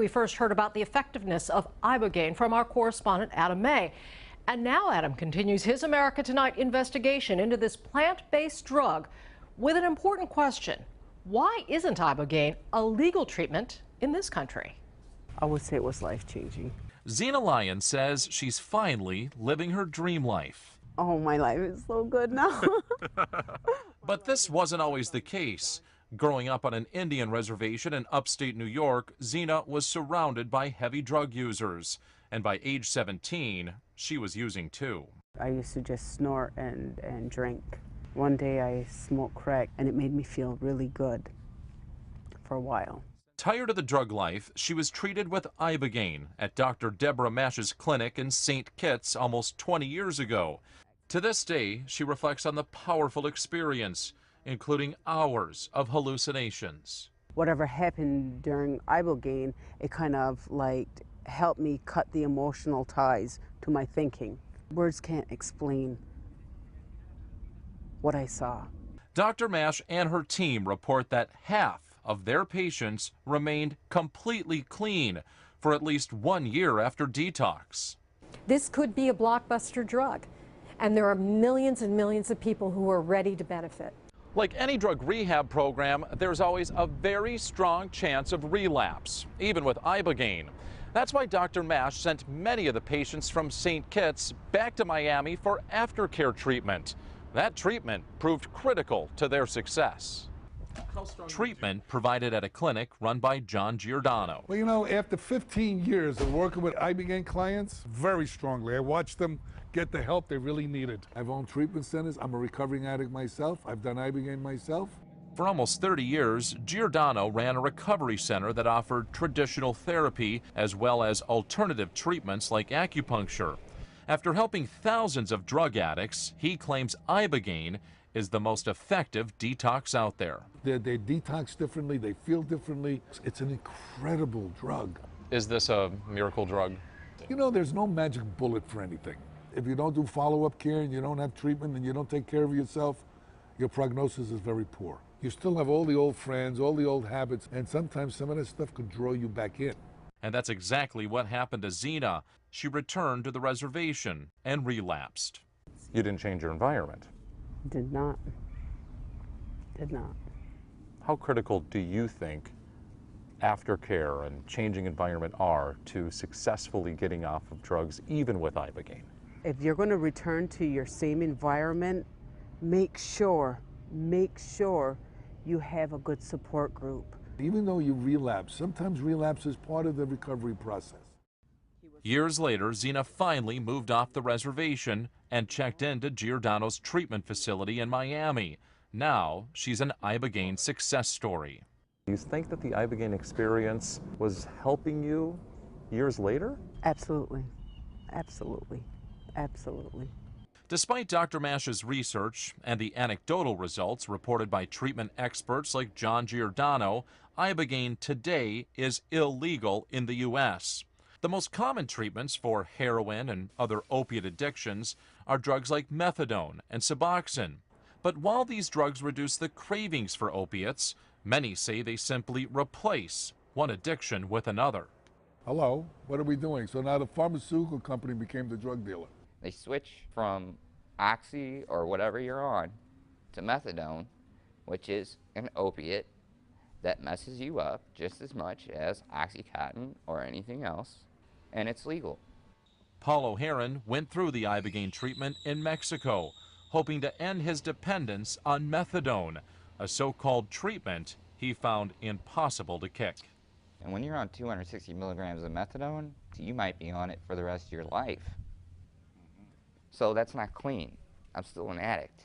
we first heard about the effectiveness of ibogaine from our correspondent Adam May. And now Adam continues his America Tonight investigation into this plant-based drug with an important question. Why isn't ibogaine a legal treatment in this country? I would say it was life-changing. Zena Lyon says she's finally living her dream life. Oh, my life is so good now. But this wasn't always the case. Growing up on an Indian reservation in upstate New York, Zena was surrounded by heavy drug users. And by age 17, she was using too. I used to just snort and drink. One day I smoked crack and it made me feel really good for a while. Tired of the drug life, she was treated with ibogaine at Dr. Deborah Mash's clinic in St. Kitts almost 20 years ago. To this day, she reflects on the powerful experience, including hours of hallucinations. Whatever happened during ibogaine, it kind of like helped me cut the emotional ties to my thinking. Words can't explain what I saw. Dr. Mash and her team report that half of their patients remained completely clean for at least 1 year after detox. This could be a blockbuster drug, and there are millions and millions of people who are ready to benefit. Like any drug rehab program, there's always a very strong chance of relapse, even with ibogaine. That's why Dr. Mash sent many of the patients from St. Kitts back to Miami for aftercare treatment. That treatment proved critical to their success. Treatment provided at a clinic run by John Giordano. Well, you know, after 15 years of working with ibogaine clients, very strongly, I watched them get the help they really needed. I've owned treatment centers. I'm a recovering addict myself. I've done ibogaine myself. For almost 30 years, Giordano ran a recovery center that offered traditional therapy as well as alternative treatments like acupuncture. After helping thousands of drug addicts, he claims ibogaine is the most effective detox out there. They detox differently, they feel differently. It's an incredible drug. Is this a miracle drug? You know, there's no magic bullet for anything. If you don't do follow-up care and you don't have treatment and you don't take care of yourself, your prognosis is very poor. You still have all the old friends, all the old habits, and sometimes some of that stuff could draw you back in. And that's exactly what happened to Zena. She returned to the reservation and relapsed. You didn't change your environment? Did not. Did not. How critical do you think aftercare and changing environment are to successfully getting off of drugs, even with ibogaine? If you're going to return to your same environment, make sure you have a good support group. Even though you relapse, sometimes relapse is part of the recovery process. Years later, Zena finally moved off the reservation and checked into Giordano's treatment facility in Miami. Now, she's an ibogaine success story. Do you think that the ibogaine experience was helping you years later? Absolutely. Absolutely. Absolutely. Despite Dr. Mash's research and the anecdotal results reported by treatment experts like John Giordano, ibogaine today is illegal in the U.S. The most common treatments for heroin and other opiate addictions are drugs like methadone and Suboxone. But while these drugs reduce the cravings for opiates, many say they simply replace one addiction with another. Hello, what are we doing? So now the pharmaceutical company became the drug dealer. They switch from oxy or whatever you're on to methadone, which is an opiate that messes you up just as much as Oxycontin or anything else, and it's legal. Paul O'Haron went through the ibogaine treatment in Mexico, hoping to end his dependence on methadone, a so-called treatment he found impossible to kick. And when you're on 260 milligrams of methadone, you might be on it for the rest of your life. So that's not clean. I'm still an addict.